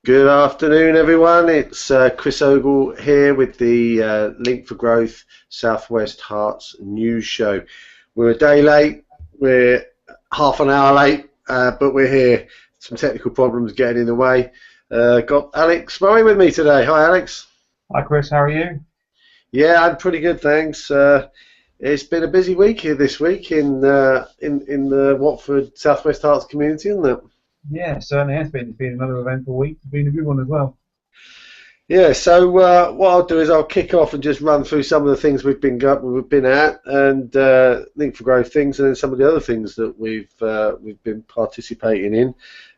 Good afternoon, everyone. It's Chris Ogle here with the Link for Growth Southwest Herts news show. We're a day late, we're half an hour late, but we're here. Some technical problems getting in the way. Got Alex Murray with me today. Hi, Alex. Hi, Chris. How are you? Yeah, I'm pretty good, thanks. It's been a busy week here this week in the Watford Southwest Herts community, isn't it? Yeah, it certainly has been. It's been another eventful week. It's been a good one as well. Yeah, so what I'll do is I'll kick off and just run through some of the things we've been at, and Link for Growth things, and then some of the other things that we've been participating in,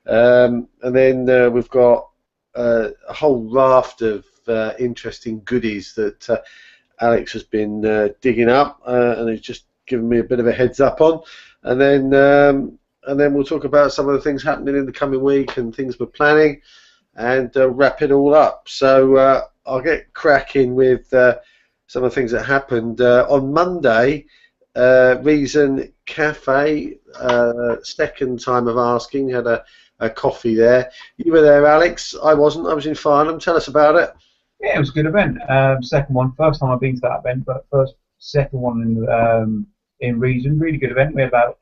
and then we've got a whole raft of interesting goodies that Alex has been digging up, and he's just given me a bit of a heads up on, and then we'll talk about some of the things happening in the coming week and things we're planning, and wrap it all up. So I'll get cracking with some of the things that happened on Monday. Reason Cafe, second time of asking, had a coffee there. You were there, Alex. I wasn't. I was in Farnham. Tell us about it. Yeah, it was a good event. Second one, first time I've been to that event, but second one in Reason. Really good event. We had about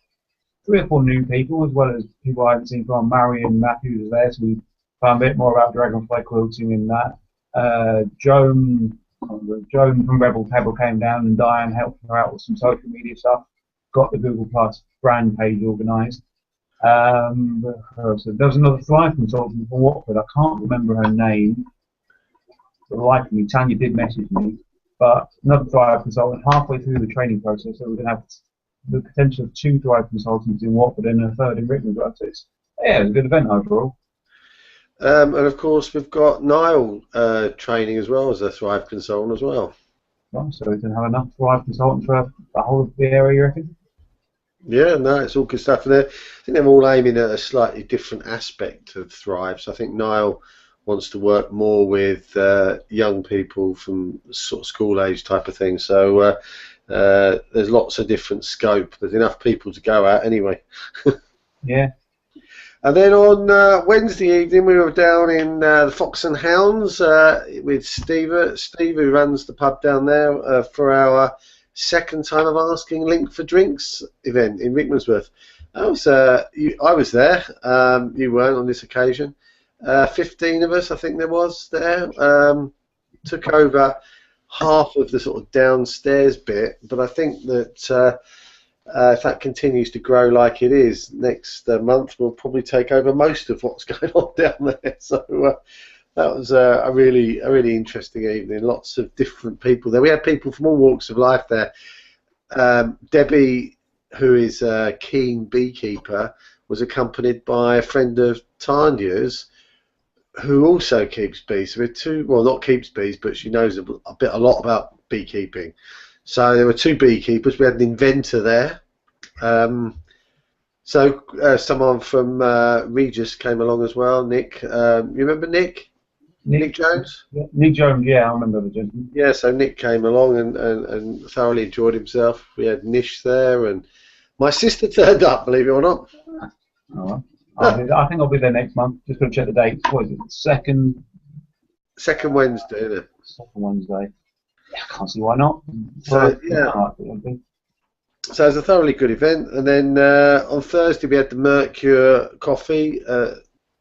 3 or 4 new people, as well as people I haven't seen from. Marion Matthews was there, so we found a bit more about dragonfly quilting in that. Joan from Rebel Pebble came down, and Diane helped her out with some social media stuff. Got the Google Plus brand page organised. So there was another Thrive consultant from Watford. I can't remember her name. For the life of me, Tanya did message me, but another Thrive consultant halfway through the training process, so we're going to have the potential of 2 Thrive consultants in Watford and a third in Richmond. Yeah, it was a good event overall. And of course, we've got Niall training as well as a Thrive consultant as well. Well, so we can have enough Thrive consultants for the whole of the area, you reckon? Yeah, no, it's all good stuff. And I think they're all aiming at a slightly different aspect of Thrive. So I think Niall wants to work more with young people from sort of school age type of thing. So there's lots of different scope. There's enough people to go at anyway. Yeah. And then on Wednesday evening, we were down in the Fox and Hounds with Steve, who runs the pub down there, for our second time of asking Link for Drinks event in Rickmansworth. I was there. You weren't on this occasion. 15 of us, I think there was there. Took over half of the sort of downstairs bit, but I think that if that continues to grow like it is, next month we'll probably take over most of what's going on down there. So that was a really interesting evening. Lots of different people there. We had people from all walks of life there. Debbie, who is a keen beekeeper, was accompanied by a friend of Tanya's, who also keeps bees. So we're not keeps bees, but she knows a lot about beekeeping. So there were 2 beekeepers. We had an inventor there. Someone from Regis came along as well. Nick, you remember Nick? Nick Jones? Yeah, Nick Jones, yeah, I remember the gentleman. Yeah, so Nick came along and thoroughly enjoyed himself. We had Nish there, and my sister turned up, believe it or not. Oh, I think I'll be there next month. Just going to check the dates. What is it? Second Wednesday, isn't it? Second Wednesday. Yeah, I can't see why not. So, yeah. So it was a thoroughly good event. And then on Thursday we had the Mercure coffee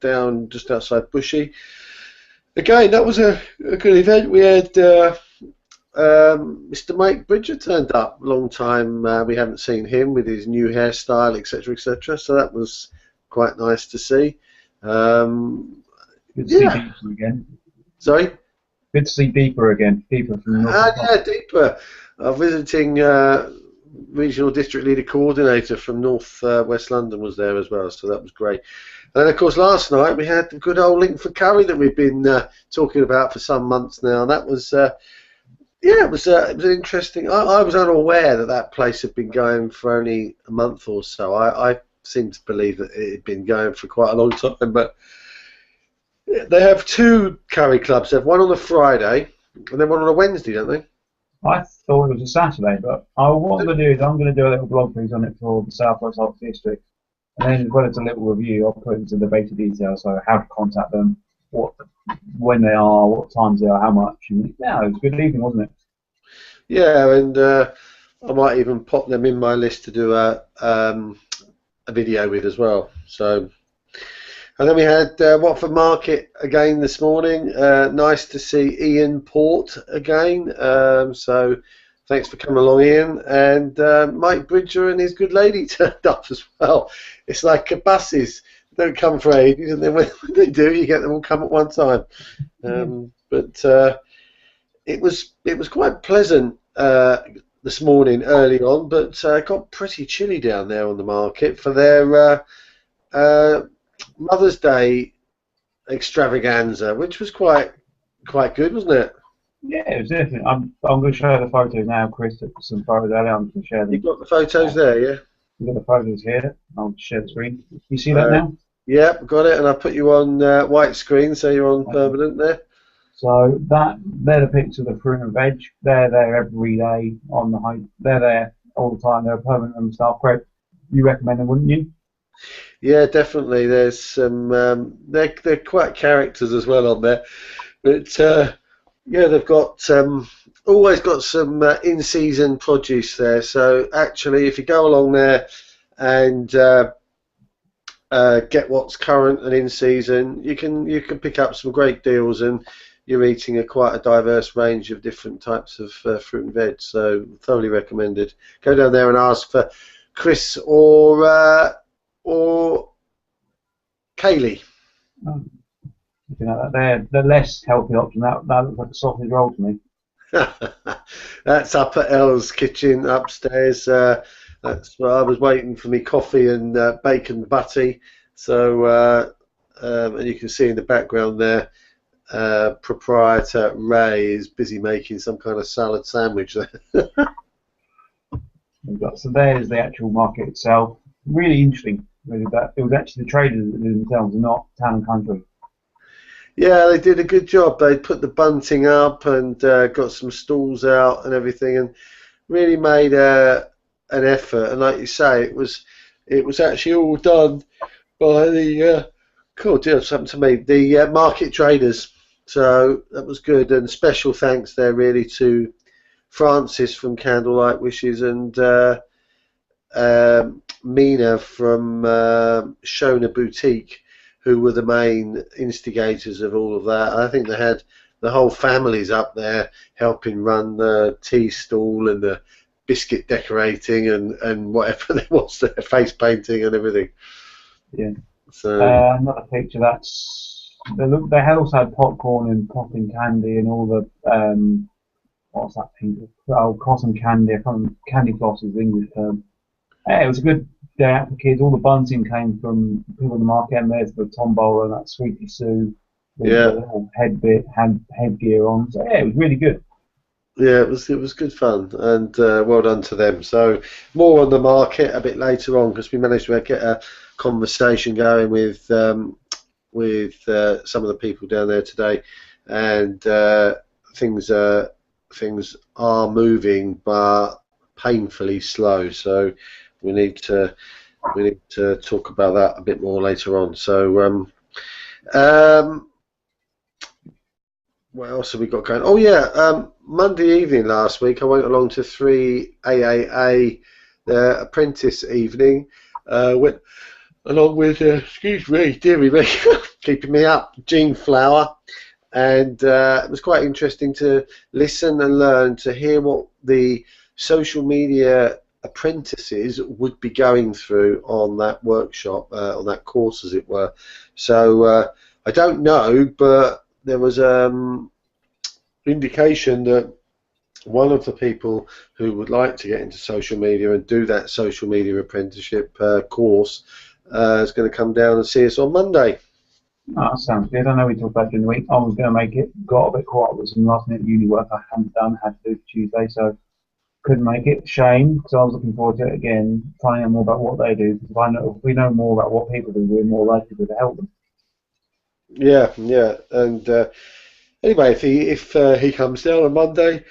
down just outside Bushy. Again, that was a good event. We had Mr. Mike Bridger turned up. Long time we haven't seen him with his new hairstyle, etc., etc. So that was quite nice to see. Good to see Deeper again. Sorry? Good to see Deeper again. Deeper from North. Yeah, Deeper. Visiting regional district leader coordinator from North West London was there as well, so that was great. And then, of course, last night we had the good old Link for Curry that we've been talking about for some months now. And that was, it was interesting. I was unaware that place had been going for only a month or so. I seem to believe that it had been going for quite a long time, but they have 2 curry clubs. They have one on a Friday and then one on a Wednesday, don't they? I thought it was a Saturday, but what I'm going to do is I'm going to do a little blog piece on it for the South West Herts District, and then as well as a little review, I'll put into the beta details, so how to contact them, when they are, what times they are, how much. And yeah, it was a good evening, wasn't it? Yeah, and I might even pop them in my list to do a video with as well. So, and then we had Watford Market again this morning. Nice to see Ian Port again. So thanks for coming along, Ian. And Mike Bridger and his good lady turned up as well. It's like buses don't come for ages, and then when they do, you get them all come at one time. But it was quite pleasant this morning early on, but it got pretty chilly down there on the market for their Mother's Day extravaganza, which was quite good, wasn't it? Yeah, it was definitely. I'm going to show the photos now. Chris took some photos earlier. I'm going to share them. You've got the photos there, yeah? We've got the photos here. I'll share the screen. You see that now? Yeah, got it, and I put you on white screen, so you're on permanent there. So they're the pictures of the fruit and veg. They're there every day on the high. They're there all the time. They're permanent and staff. Great. You recommend them, wouldn't you? Yeah, definitely. There's some. They're quite characters as well on there, but yeah, they've got always got some in-season produce there. So actually, if you go along there and get what's current and in season, you can pick up some great deals, and you're eating quite a diverse range of different types of fruit and veg. So thoroughly recommended. Go down there and ask for Chris or Kaylee. Oh, you know, they're the less healthy option. That looks like a sausage roll to me. That's up at Elle's kitchen upstairs. That's where I was waiting for me coffee and bacon butty. So and you can see in the background there, proprietor Ray is busy making some kind of salad sandwich there. So there's the actual market itself. Really interesting. Really, that it was actually the traders themselves, not Town and Country. Yeah, they did a good job. They put the bunting up and got some stalls out and everything, and really made an effort. And like you say, it was actually all done by the something to me, the market traders. So that was good. And special thanks there really to Francis from Candlelight Wishes and Mina from Shona Boutique, who were the main instigators of all of that. I think they had the whole families up there helping run the tea stall and the biscuit decorating and whatever there was there, face painting and everything. Yeah. So another picture. They also had popcorn and popping candy and all the what's that thing? Oh, cotton candy. Candy floss is the English term. Yeah, it was a good day out for kids. All the bunting came from people in the market, and there's the tombola and that Sweetie Sue with the little headgear on. So yeah, it was really good. Yeah, it was good fun, and well done to them. So more on the market a bit later on, because we managed to get a conversation going with some of the people down there today, and things are moving, but painfully slow. So we need to talk about that a bit more later on. So what else have we got going? Oh yeah, Monday evening last week I went along to 3 AAA apprentice evening. Went along with excuse me, dearie me, keeping me up, Gene Flower, and it was quite interesting to listen and learn to hear what the social media apprentices would be going through on that workshop, on that course as it were. So I don't know, but there was indication that one of the people who would like to get into social media and do that social media apprenticeship course is going to come down and see us on Monday. Oh, that sounds good. I know we talked about it during the week. I was going to make it, got a bit caught up with some last minute uni work I hadn't done, had to do for Tuesday, so couldn't make it. Shame, because I was looking forward to it again, finding out more about what they do. Because if we know more about what people do, we're more likely to help them. Yeah, and anyway, if he comes down on Monday,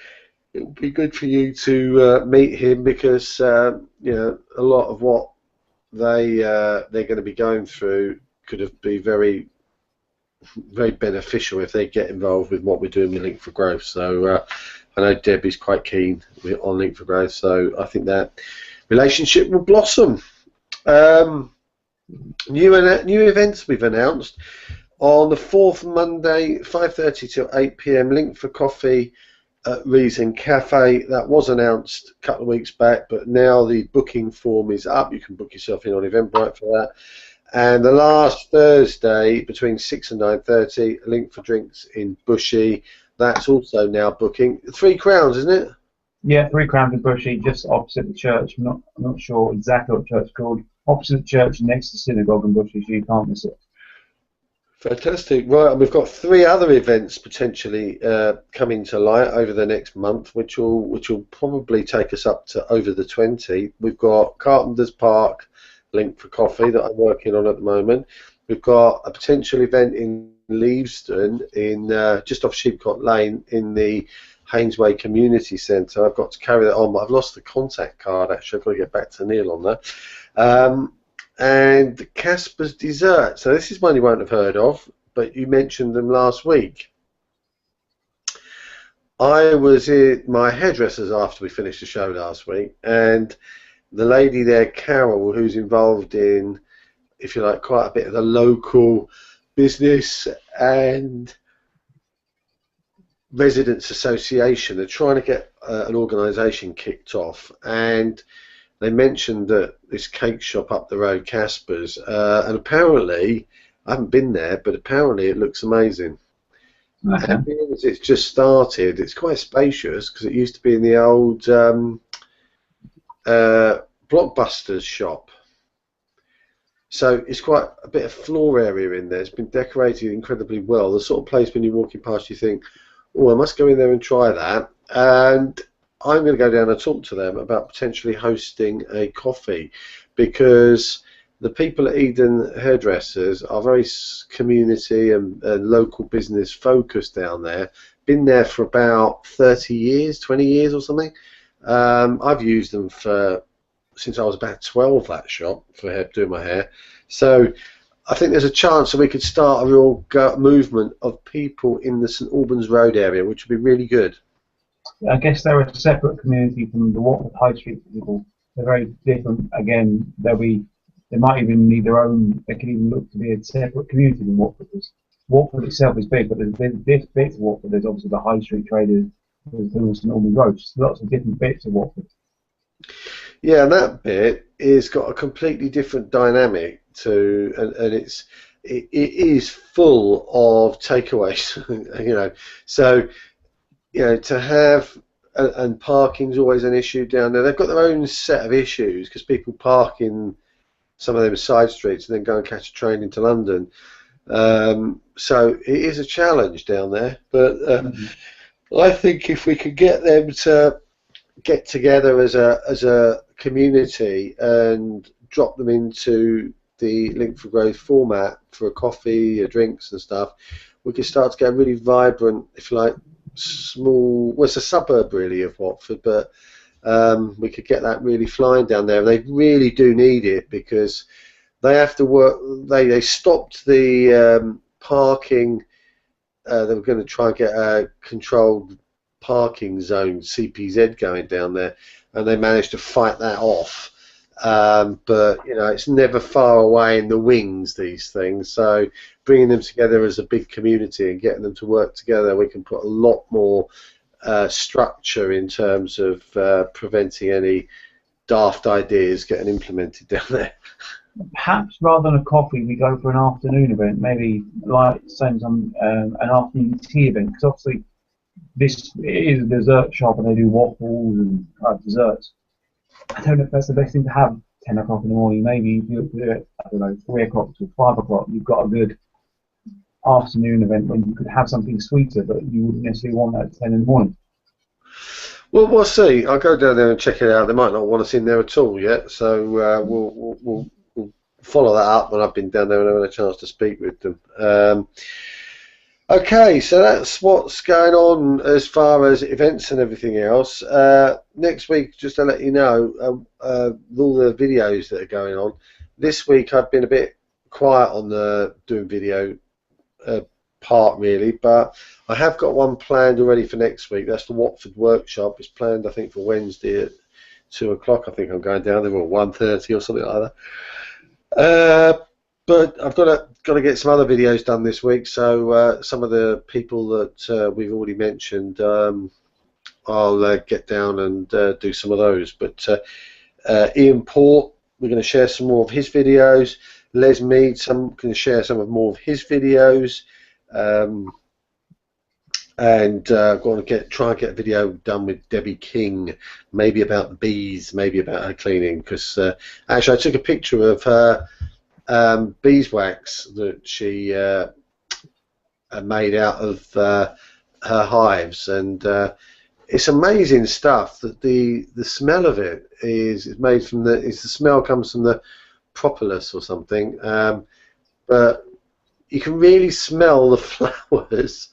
it would be good for you to meet him, because a lot of what they're going to be going through could have been very very beneficial if they get involved with what we're doing with Link for Growth. So I know Debbie's quite keen on Link for Growth, so I think that relationship will blossom. New events we've announced on the 4th Monday, 5:30 till 8 p.m. Link for Coffee at Reason Cafe. That was announced a couple of weeks back, but now the booking form is up. You can book yourself in on Eventbrite for that. And the last Thursday between 6 and 9:30, Link for Drinks in Bushy. That's also now booking. 3 Crowns, isn't it? Yeah, 3 Crowns in Bushy, just opposite the church. I'm not sure exactly what the church is called. Opposite the church, next to the synagogue in Bushy, so you can't miss it. Fantastic. Right, and we've got 3 other events potentially coming to light over the next month, which will probably take us up to over the 20. We've got Carpenter's Park, Link for Coffee, that I'm working on at the moment. We've got a potential event in Leavesden, in just off Sheepcote Lane, in the Hainesway Community Centre. I've got to carry that on, but I've lost the contact card, actually. I've got to get back to Neil on that. And Casper's Dessert. So this is one you won't have heard of, but you mentioned them last week. I was at my hairdresser's after we finished the show last week, and the lady there, Carol, who's involved in, if you like, quite a bit of the local business and residents association, they're trying to get an organisation kicked off, and they mentioned that this cake shop up the road, Casper's, and apparently, I haven't been there, but apparently it looks amazing. Okay. And being as it's just started, it's quite spacious, because it used to be in the old Blockbusters shop. So it's quite a bit of floor area in there. It's been decorated incredibly well. The sort of place when you're walking past you think, oh, I must go in there and try that. And I'm going to go down and talk to them about potentially hosting a coffee, because the people at Eden Hairdressers are very community and local business focused down there. Been there for about 30 years, 20 years or something. I've used them since I was about 12, that shop, for doing my hair. So I think there's a chance that we could start a real movement of people in the St Albans Road area, which would be really good. I guess they're a separate community from the Watford High Street people. They're very different. Again, they might even need their own. They can even look to be a separate community than Watford. Watford itself is big, but there's this bit of Watford. There's obviously the High Street traders, there's St Albans Road. Just lots of different bits of Watford. Yeah, and that bit is got a completely different dynamic to, and it is full of takeaways, you know. So, you know, to have, and parking's always an issue down there. They've got their own set of issues because people park in some of them side streets and then go and catch a train into London. So it is a challenge down there. But I think if we could get them to get together as a community and drop them into the Link for Growth format for a coffee, drinks and stuff, we could start to get a really vibrant, if you like, small, well, it's a suburb really of Watford, but we could get that really flying down there. And they really do need it because they have to work. They stopped the parking. They were going to try and get a controlled parking zone, CPZ, going down there, and they managed to fight that off. But you know, it's never far away in the wings, these things. So bringing them together as a big community and getting them to work together, we can put a lot more structure in terms of preventing any daft ideas getting implemented down there. Perhaps rather than a coffee, we go for an afternoon event, maybe like same as an afternoon tea event, because obviously this is a dessert shop and they do waffles and desserts. I don't know if that's the best thing to have 10 o'clock in the morning. Maybe if you do it, I don't know, 3 o'clock to 5 o'clock, you've got a good afternoon event when you could have something sweeter, but you wouldn't necessarily want that at 10 in the morning. Well, we'll see. I'll go down there and check it out. They might not want us in there at all yet, so we'll follow that up when I've been down there and I've had a chance to speak with them. Okay, so that's what's going on as far as events and everything else. Next week, just to let you know, all the videos that are going on. This week I've been a bit quiet on doing video part really, but I have got one planned already for next week. That's the Watford workshop. It's planned, I think, for Wednesday at 2 o'clock. I think I'm going down there, or 1:30 or something like that. But I've got to get some other videos done this week. So some of the people that we've already mentioned, I'll get down and do some of those. But Ian Port, we're going to share some more of his videos. Les Mead, going to share some more of his videos. And going to try and get a video done with Debbie King, maybe about the bees, maybe about her cleaning. Because actually, I took a picture of her beeswax that she made out of her hives, and it's amazing stuff. That the smell of it is made from the smell comes from the propolis or something, but you can really smell the flowers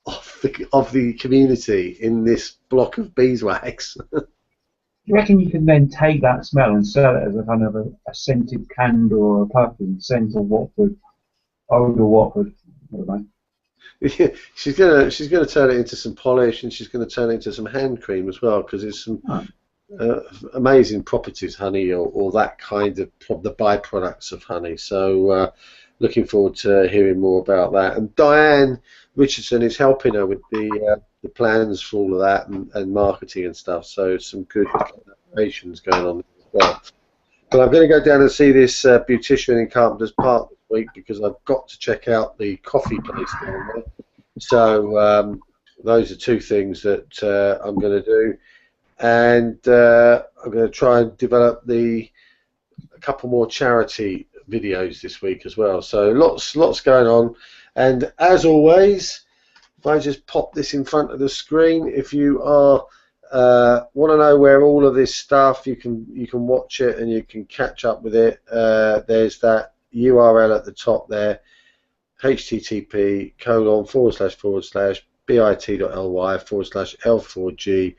of the community in this block of beeswax. Do you reckon you can then take that smell and sell it as a kind of a scented candle or a perfume, scent of Watford, Ogle Watford? I don't know. Yeah, she's gonna turn it into some polish, and she's gonna turn it into some hand cream as well, because it's some amazing properties, honey, or that kind of the byproducts of honey. So looking forward to hearing more about that. And Diane Richardson is helping her with the plans for all of that and marketing and stuff. So some good collaborations going on as well. But I'm going to go down and see this beautician in Carpenter's Park this week, because I've got to check out the coffee place down there. So those are two things that I'm going to do. And I'm going to try and develop a couple more charity videos this week as well. So lots going on. And as always, if I just pop this in front of the screen, if you are want to know where all of this stuff, you can watch it and you can catch up with it. There's that URL at the top there, http://bit.ly/L4G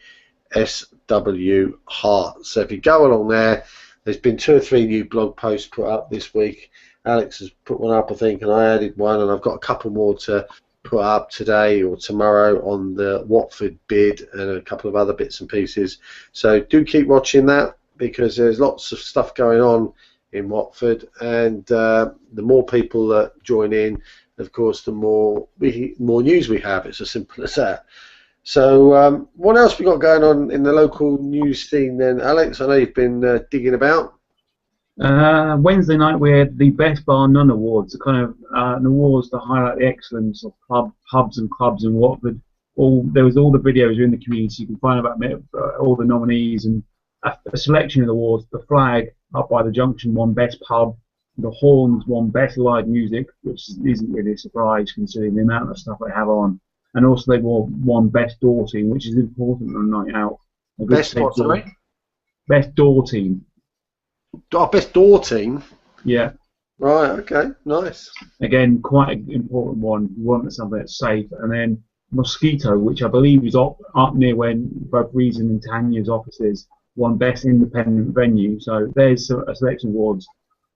SW Herts. So if you go along there, there's been 2 or 3 new blog posts put up this week. Alex has put one up, I think, and I added one, and I've got a couple more to put up today or tomorrow on the Watford bid and a couple of other bits and pieces. So do keep watching that, because there's lots of stuff going on in Watford, and the more people that join in, of course, the more news we have. It's as simple as that. So what else we got going on in the local news scene then, Alex? I know you've been digging about. Wednesday night we had the Best Bar None Awards, kind of an awards to highlight the excellence of pubs and clubs in Watford. There was all the videos in the community. You can find about all the nominees, and a selection of the awards. The Flag up by the Junction won Best Pub. The Horns won Best Live Music, which isn't really a surprise considering the amount of stuff they have on. And also they won Best Door Team, which is important on a night out. Best what, sorry? Best Door Team. Oh, Best Door Team? Yeah. Right, okay, nice. Again, quite an important one. You want something that's safe. And then Mosquito, which I believe is up near when both Reason and Tanya's offices, won Best Independent Venue. So there's a selection of awards.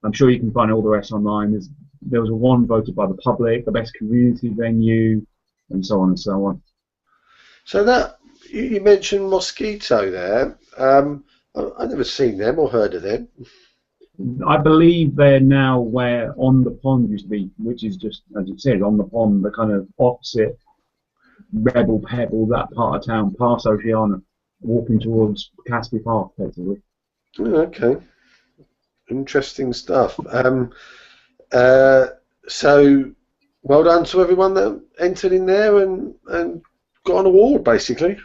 I'm sure you can find all the rest online. There was one voted by the public, the Best Community Venue, and so on and so on. So that you mentioned Mosquito there. I've never seen them or heard of them. I believe they're now where On the Pond used to be, which is just, as it says, On the Pond, the kind of opposite Rebel Pebble, that part of town, past Oceana, walking towards Casby Park, effectively. Okay. Interesting stuff. So, well done to everyone that entered in there and got an award, basically.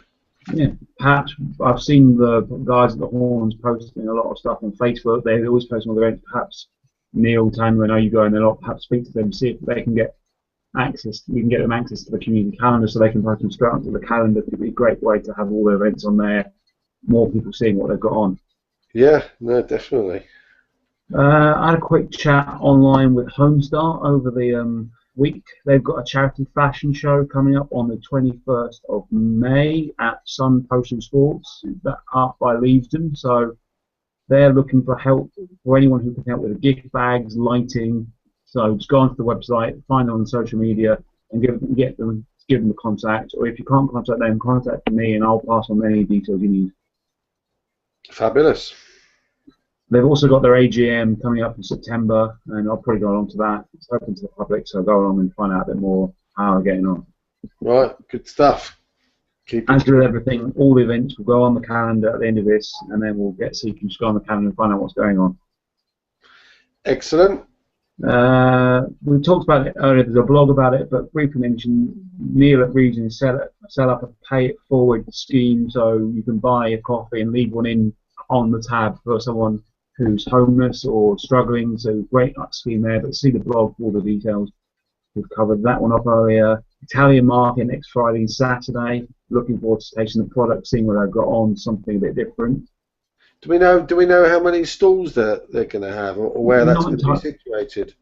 Yeah, perhaps I've seen the guys at the Horns posting a lot of stuff on Facebook. They always post on their events. Perhaps Neil, Tanya, I know you go in there a lot. Perhaps speak to them, see if they can get access. You can get them access to the community calendar, so they can post them straight onto the calendar. It'd be a great way to have all their events on there. More people seeing what they've got on. Yeah, no, definitely. I had a quick chat online with Homestar over the week. They've got a charity fashion show coming up on the 21st of May at Sun Potion Sports, up by Leavesden. So they're looking for help for anyone who can help with the gift bags, lighting, So just go onto the website, find them on social media, and give them the contact. Or if you can't contact them, contact me, and I'll pass on any details you need. Fabulous. They've also got their AGM coming up in September, and I'll probably go along to that. It's open to the public, so I'll go along and find out a bit more how I'm getting on. Right, good stuff. As with everything, all the events will go on the calendar at the end of this, and then we'll get so you can just go on the calendar and find out what's going on. Excellent. We talked about it earlier, there's a blog about it, but briefly mentioned Neil at Region set up a pay it forward scheme, so you can buy a coffee and leave one in on the tab for someone who's homeless or struggling, so great scheme there, but see the blog for all the details. We've covered that one up earlier. Italian market next Friday and Saturday. Looking forward to tasting the product, seeing what they've got on, something a bit different. Do we know how many stalls they're going to have, or where that's going to be situated?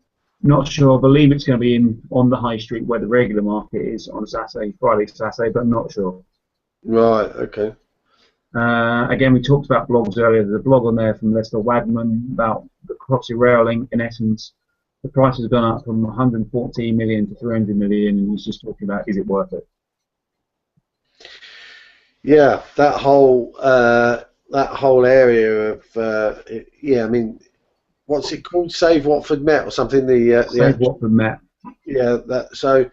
Not sure. I believe it's going to be on the high street where the regular market is on Saturday, Friday, Saturday, but I'm not sure. Right. Okay. Again, we talked about blogs earlier. There's a blog on there from Lester Wagman about the Crossy Rail Link. In essence, the price has gone up from 114 million to 300 million, and he's just talking about, is it worth it? Yeah, that whole area of yeah, I mean, what's it called? Save Watford Met or something? Save Watford Met. Yeah, so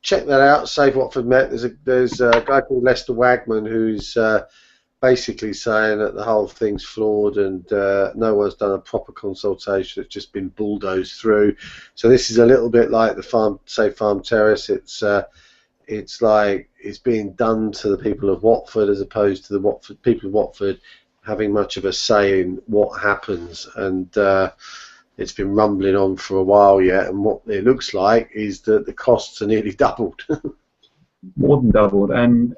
check that out. Save Watford Met. There's a guy called Lester Wagman who's basically saying that the whole thing's flawed and no one's done a proper consultation. It's just been bulldozed through. So this is a little bit like the Farm Terrace. It's like it's being done to the people of Watford as opposed to the people of Watford having much of a say in what happens. And it's been rumbling on for a while yet. And what it looks like is that the costs are nearly doubled. More than doubled, and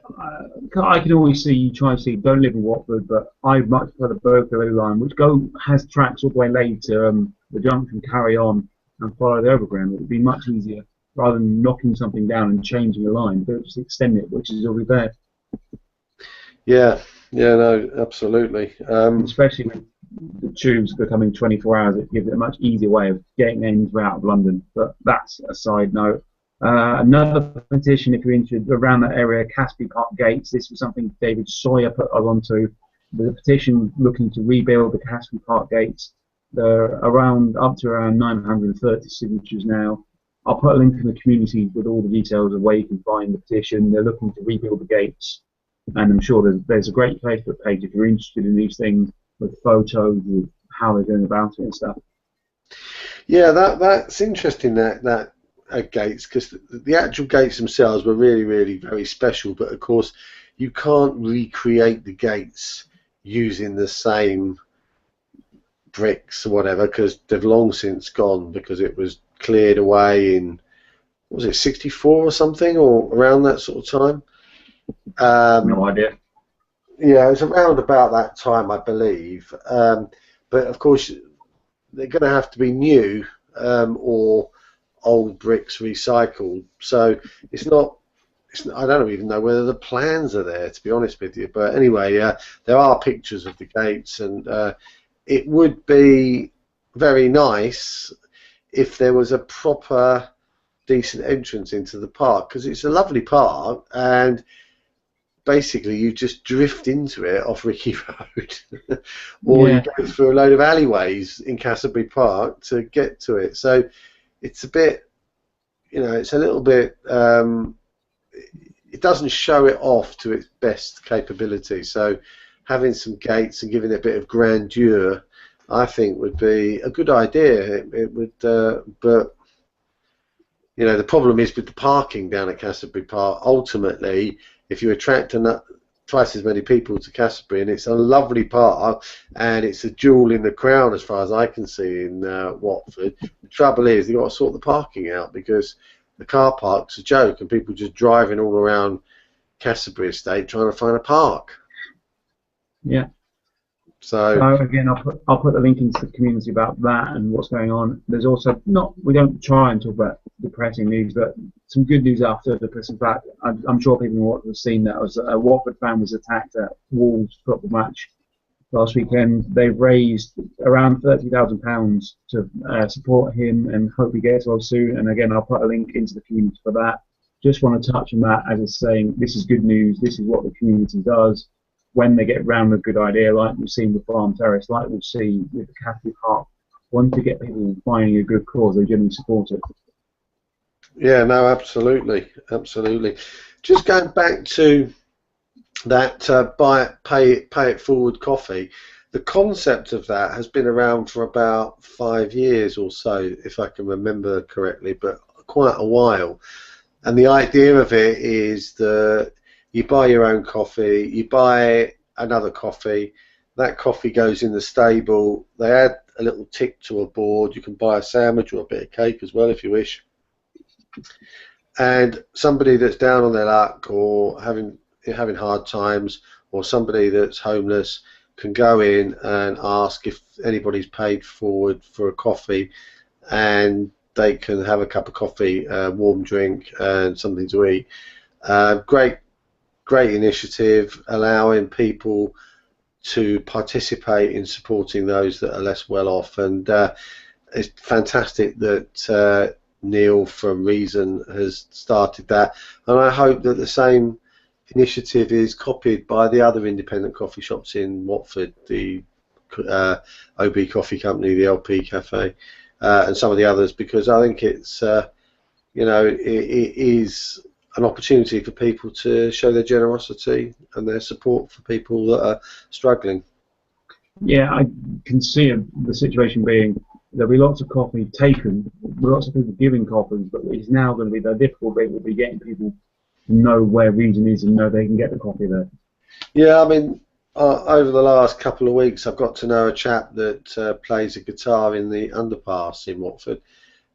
I can always see you try to see. Don't live in Watford, but I'd much prefer the Berkeley line, which has tracks all the way laid to the junction, carry on and follow the overground. It would be much easier rather than knocking something down and changing a line. But just extend it, which is already there. Yeah, no, absolutely. Especially with the tubes becoming 24 hours, it gives it a much easier way of getting in and out of London. But that's a side note. Another petition, if you're interested, around that area, Casby Park Gates. This was something David Sawyer put us onto. The petition looking to rebuild the Casby Park Gates. They're up to around 930 signatures now. I'll put a link in the community with all the details of where you can find the petition. They're looking to rebuild the gates, and I'm sure there's a great Facebook page if you're interested in these things with photos of how they're going about it and stuff. Yeah, that's interesting. That gates, because the actual gates themselves were really, really very special, but of course you can't recreate the gates using the same bricks or whatever, because they've long since gone, because it was cleared away in, what was it, 64 or something, or around that sort of time. No idea. Yeah, it was around about that time, I believe. But of course they're going to have to be new or old bricks recycled, so I don't even know whether the plans are there, to be honest with you. But anyway, there are pictures of the gates, and it would be very nice if there was a proper decent entrance into the park, because it's a lovely park, and basically you just drift into it off Ricky Road or you go through a load of alleyways in Castlebury Park to get to it. So it's a bit, it's a little bit, it doesn't show it off to its best capability. So having some gates and giving it a bit of grandeur, I think, would be a good idea. It would, but the problem is with the parking down at Castlebury Park. Ultimately, if you attract twice as many people to Castlebury, and it's a lovely park, and it's a jewel in the crown as far as I can see in Watford. The trouble is they've got to sort the parking out, because the car park's a joke, and people just driving all around Castlebury Estate trying to find a park. Yeah. So again, I'll put the link into the community about that and what's going on. There's also we don't try and talk about depressing news, but some good news after the Christmas back. I'm sure people in Watford have seen that. A Watford fan was attacked at Wolves football match last weekend. They've raised around £30,000 to support him, and hope he gets well soon. And again, I'll put a link into the community for that. Just want to touch on that as it's saying this is good news. This is what the community does when they get round a good idea, like we've seen with Farm Terrace, like we'll see with the Catholic Heart. Once they get people finding a good cause, they generally support it. Yeah, no, absolutely, absolutely. Just going back to that buy it, pay it forward coffee. The concept of that has been around for about 5 years or so, if I can remember correctly, but quite a while. And the idea of it is that you buy your own coffee, you buy another coffee, that coffee goes in the stable, they add a little tick to a board, you can buy a sandwich or a bit of cake as well if you wish. And somebody that's down on their luck or having hard times, or somebody that's homeless, can go in and ask if anybody's paid forward for a coffee, and they can have a cup of coffee, warm drink, and something to eat. Great initiative, allowing people to participate in supporting those that are less well off, and it's fantastic that Neil from Reason has started that, and I hope that the same initiative is copied by the other independent coffee shops in Watford, the OB Coffee Company, the LP Cafe, and some of the others, because I think it's you know, it is an opportunity for people to show their generosity and their support for people that are struggling. Yeah, I can see the situation being there'll be lots of coffee taken, lots of people giving coffees, but it's now going to be the difficult bit will be getting people to know where Region is and know they can get the coffee there. Yeah, I mean, over the last couple of weeks, I've got to know a chap that plays a guitar in the underpass in Watford,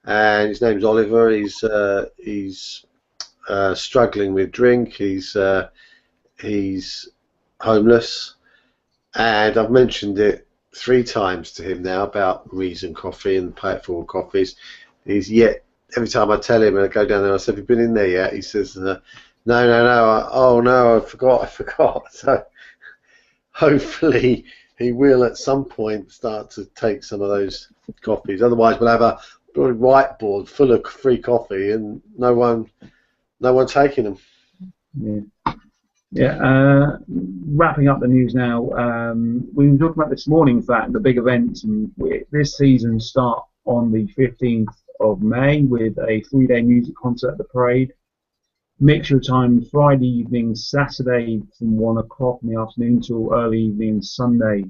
and his name's Oliver. He's struggling with drink. He's homeless, and I've mentioned it 3 times to him now about Reason Coffee and Pay It Forward coffees. He's yet every time I tell him and I go down there, I say, "Have you been in there yet?" He says, "No, oh no, I forgot." So hopefully he will at some point start to take some of those coffees. Otherwise, we'll have a whiteboard full of free coffee and no one taking them. Yeah. Wrapping up the news now. We were talking about this morning, in fact, the big events, and this season start on the 15th of May with a 3-day music concert at the parade. Mixture of time Friday evening, Saturday from 1 o'clock in the afternoon till early evening, Sunday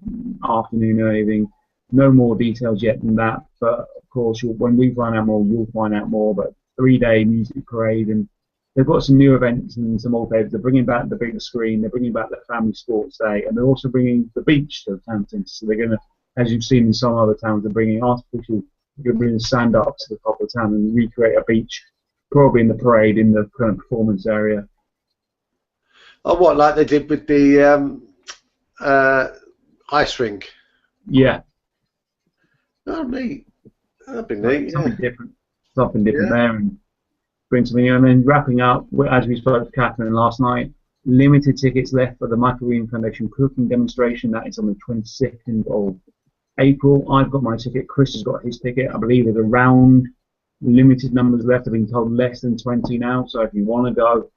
afternoon, early evening. No more details yet than that, but of course when we find out more, you'll find out more. But 3-day music parade, and they've got some new events and some old favorites. They're bringing back the bigger screen, they're bringing back the family sports day, and they're also bringing the beach to the town centre. So they're going to, as you've seen in some other towns, they're bringing artificial, they're going to bring the sand up to the top of the town and recreate a beach, probably in the parade, in the current performance area. Oh, what, like they did with the ice rink? Yeah. Oh, neat. That'd be neat. Something different there, and bring something new. And then wrapping up, as we spoke to Catherine last night, limited tickets left for the Michael Green Foundation cooking demonstration. That is on the 22nd of April. I've got my ticket. Chris has got his ticket. I believe there's around limited numbers left. I've been told less than 20 now. So if you want to go,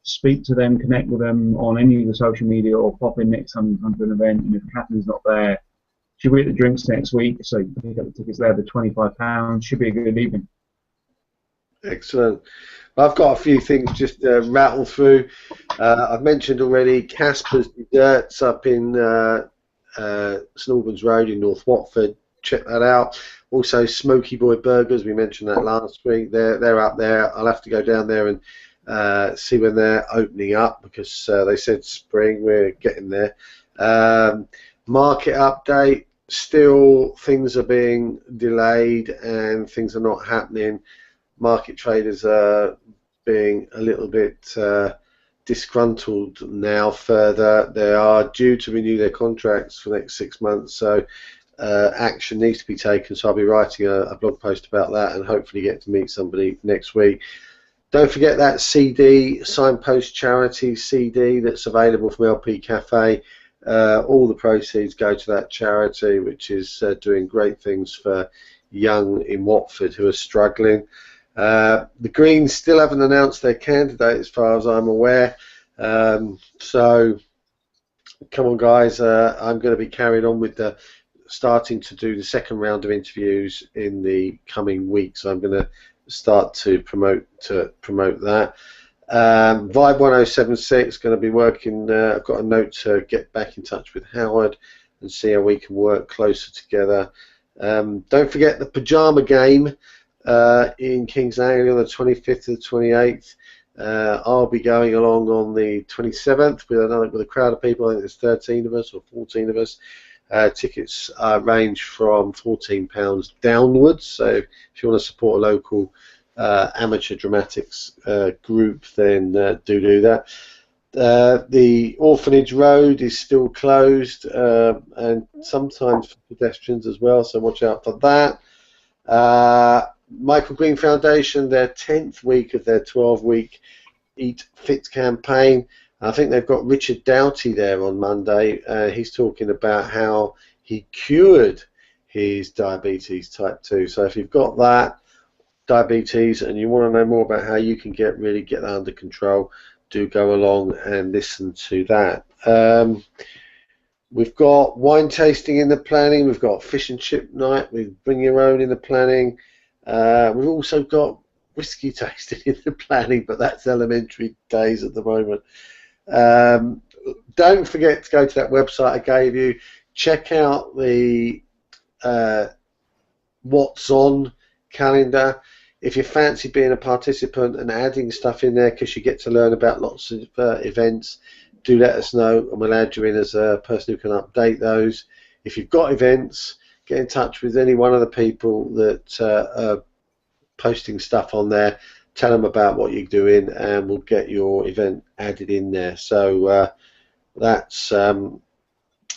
speak to them, connect with them on any of the social media, or pop in next time you come to an event. And if Catherine's not there, she'll be at the drinks next week. So you can pick up the tickets there. They're £25. Should be a good evening. Excellent. I've got a few things just to rattle through. I've mentioned already Casper's Desserts up in St Albans Road in North Watford. Check that out. Also, Smoky Boy Burgers. We mentioned that last week. They're up there. I'll have to go down there and see when they're opening up, because they said spring. We're getting there. Market update. Still, things are being delayed and things are not happening. Market traders are being a little bit disgruntled now further. They are due to renew their contracts for the next 6 months, so action needs to be taken. So I'll be writing a blog post about that and hopefully get to meet somebody next week. Don't forget that CD, Signpost Charity CD, that's available from LP Cafe. All the proceeds go to that charity, which is doing great things for young in Watford who are struggling. The Greens still haven't announced their candidate as far as I'm aware, so come on guys, I'm going to be carrying on with starting to do the second round of interviews in the coming weeks. I'm going to start to promote that. Vibe 1076 going to be working. I've got a note to get back in touch with Howard and see how we can work closer together. Don't forget the pajama game in Kings Langley on the 25th to the 28th. I'll be going along on the 27th with a crowd of people. I think there's 13 of us or 14 of us. Tickets range from £14 downwards, so if you want to support a local amateur dramatics group, then do that. The Orphanage Road is still closed, and sometimes for pedestrians as well, so watch out for that. Michael Green Foundation, their 10th week of their 12-week Eat Fit campaign. I think they've got Richard Doughty there on Monday. He's talking about how he cured his diabetes type 2. So if you've got that diabetes and you want to know more about how you can really get that under control, do go along and listen to that. We've got wine tasting in the planning. We've got fish and chip night with Bring Your Own in the planning. We've also got whiskey tasting in the planning, but that's elementary days at the moment. Don't forget to go to that website I gave you. Check out the What's On calendar. If you fancy being a participant and adding stuff in there, because you get to learn about lots of events, do let us know and we'll add you in as a person who can update those. If you've got events, get in touch with any one of the people that are posting stuff on there. Tell them about what you're doing and we'll get your event added in there. So that's something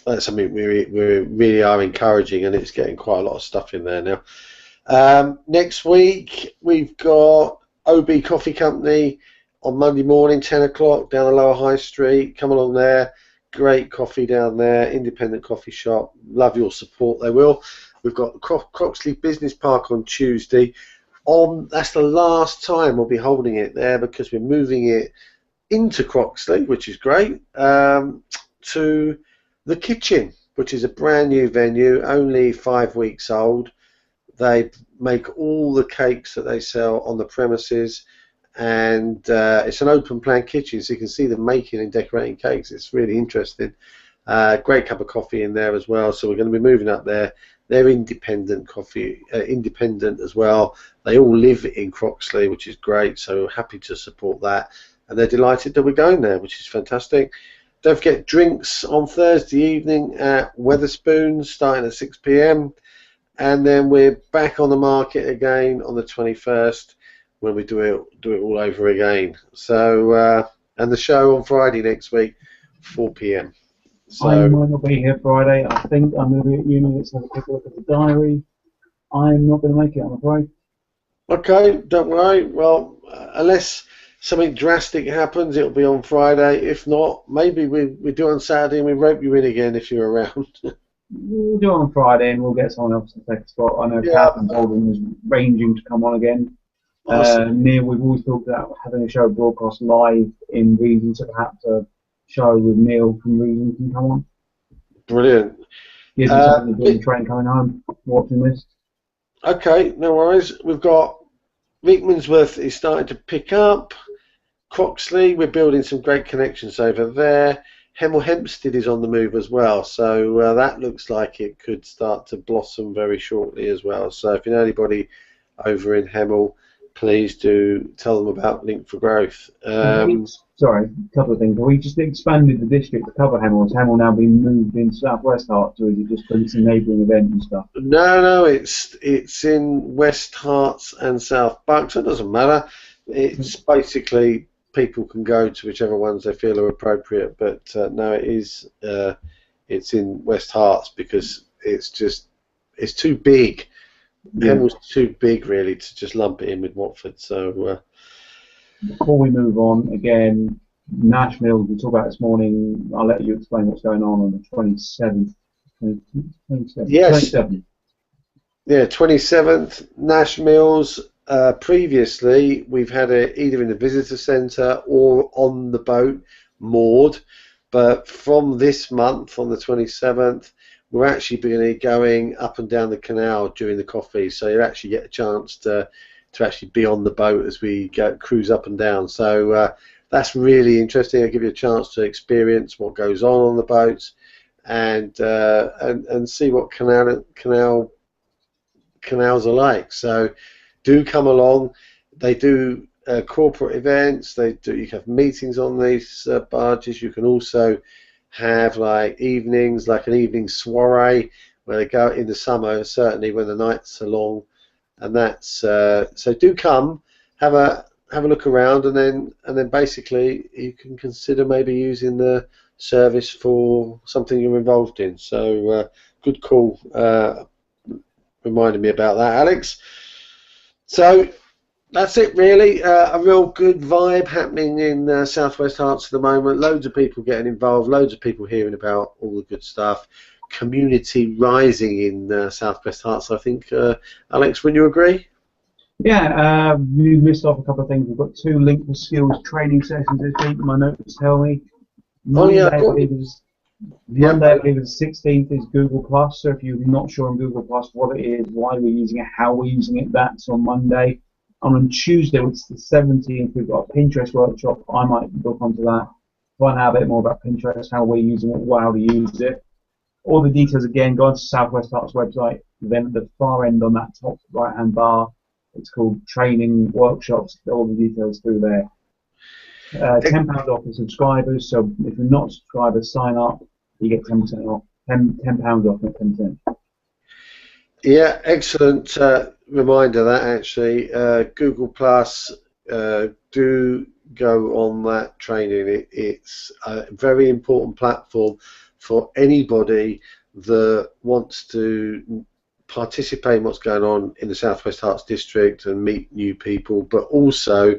we really are encouraging, and it's getting quite a lot of stuff in there now. Next week we've got OB Coffee Company on Monday morning, 10 o'clock down the Lower High Street. Come along there. Great coffee down there, independent coffee shop. Love your support, they will. We've got Croxley Business Park on Tuesday. That's the last time we'll be holding it there because we're moving it into Croxley, which is great, to the Kitchen, which is a brand new venue, only 5 weeks old. They make all the cakes that they sell on the premises, and it's an open plan kitchen, so you can see them making and decorating cakes. It's really interesting. Great cup of coffee in there as well, so we're going to be moving up there. They're independent coffee, independent as well. They all live in Croxley, which is great, so happy to support that. And they're delighted that we're going there, which is fantastic. Don't forget drinks on Thursday evening at Wetherspoons, starting at 6 p.m. And then we're back on the market again on the 21st when we do it all over again. So, and the show on Friday next week, 4 p.m. So, I might not be here Friday. I think I'm going to be at uni. Let's have a quick look at the diary. I'm not going to make it, I'm afraid. Okay, don't worry. Well, unless something drastic happens, it'll be on Friday. If not, maybe we do on Saturday and we rope you in again if you're around. We'll do it on Friday and we'll get someone else to take a spot. I know Yeah. Captain Golden is ranging to come on again. Awesome. Neil, we've always talked about having a show broadcast live in Reason, so perhaps a show with Neil from Reason can come on. Brilliant. Gives us something to do on the train coming home, watching this. Okay, no worries. We've got Rickmansworth is starting to pick up. Croxley, we're building some great connections over there. Hemel Hempstead is on the move as well, so that looks like it could start to blossom very shortly as well. So if you know anybody over in Hemel, please do tell them about Link for Growth. Sorry, a couple of things. Have we just expanded the district to cover Hemel? Has Hemel now been moved into South West Herts, or is it just because it's a neighbouring event and stuff? No, it's in West Herts and South Bucks. It doesn't matter. It's basically people can go to whichever ones they feel are appropriate, but no, it's in West Herts because it's too big. Yeah. Hemel's too big really to just lump it in with Watford. So before we move on, again, Nash Mills, we talked about this morning. I'll let you explain what's going on the 27th. 27th. Yes. 27th. Yeah, 27th, Nash Mills. Previously, we've had it either in the visitor centre or on the boat, moored. But from this month, on the 27th, we're actually going to be going up and down the canal during the coffee. So you'll actually get a chance to actually be on the boat as we cruise up and down. So that's really interesting. It'll give you a chance to experience what goes on the boats and see what canals are like. So do come along. They do corporate events. You can have meetings on these barges. You can also have like evenings, like an evening soiree where they go in the summer, certainly when the nights are long, and that's so do come, have a look around, and then basically you can consider maybe using the service for something you're involved in. So good call, reminded me about that, Alex. So that's it really. A real good vibe happening in Southwest Herts at the moment. Loads of people getting involved, loads of people hearing about all the good stuff. Community rising in Southwest Herts, I think. Alex, would you agree? Yeah, you missed off a couple of things. We've got 2 Link for Skills training sessions this week. My notes tell me. Monday, I believe is the 16th is Google Plus. So if you're not sure on Google Plus what it is, why we're using it, how we're using it, that's on Monday. And on Tuesday, which is the 17th, we've got a Pinterest workshop. I might book onto that, find out a bit more about Pinterest, how we're using it, how to use it. All the details again, go onto Southwest Herts website. Then at the far end on that top right-hand bar, it's called Training Workshops. All the details through there. £10 off for subscribers. So if you're not a subscriber, sign up. You get 10% off. £10 off, not 10%. Yeah, excellent reminder that actually. Google Plus, do go on that training. It's a very important platform for anybody that wants to participate in what's going on in the Southwest Herts district and meet new people, but also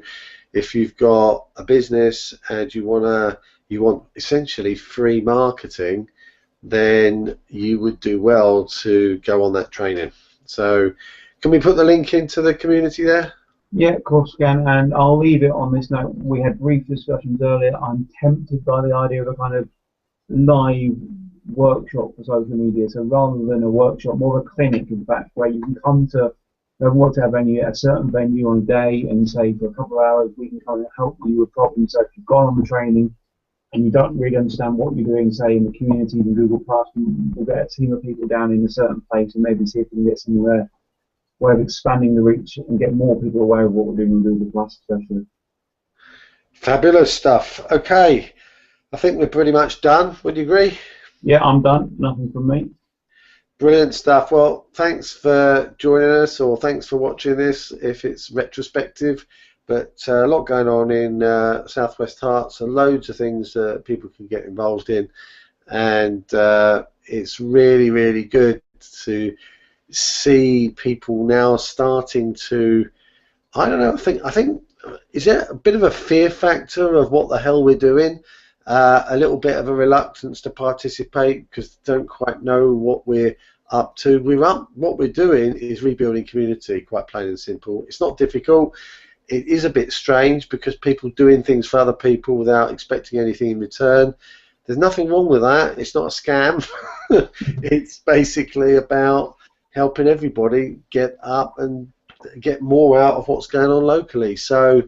if you've got a business and you want essentially free marketing, then you would do well to go on that training. So can we put the link into the community there? Yeah, of course we can, and I'll leave it on this note. We had brief discussions earlier. I'm tempted by the idea of a kind of live workshop for social media. So rather than a workshop, more of a clinic, in fact, where you can come to a venue at a certain venue on a day and say for a couple of hours we can kind of help you with problems. So if you've gone on the training and you don't really understand what you're doing, say in the community in Google Plus, we'll get a team of people down in a certain place and maybe see if we can get some way of expanding the reach and get more people aware of what we're doing in Google Plus, especially. Fabulous stuff. Okay, I think we're pretty much done. Would you agree? Yeah, I'm done. Nothing from me. Brilliant stuff. Well, thanks for joining us, or thanks for watching this if it's retrospective. But a lot going on in Southwest Herts, and loads of things that people can get involved in, and it's really, really good to see people now starting to, I don't know, I think is there a bit of a fear factor of what the hell we're doing, a little bit of a reluctance to participate because they don't quite know what we're up to. What we're doing is rebuilding community, quite plain and simple. It's not difficult. It is a bit strange because people doing things for other people without expecting anything in return. There's nothing wrong with that. It's not a scam. It's basically about helping everybody get up and get more out of what's going on locally. So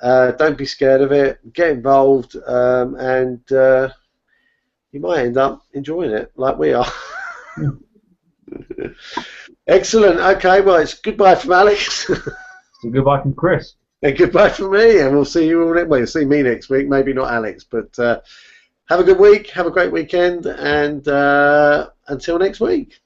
don't be scared of it. Get involved, and you might end up enjoying it like we are. Excellent. Okay, well, it's goodbye from Alex. So goodbye from Chris. And goodbye from me, and we'll see you all next week. You'll see me next week, maybe not Alex, but have a good week, have a great weekend, and until next week.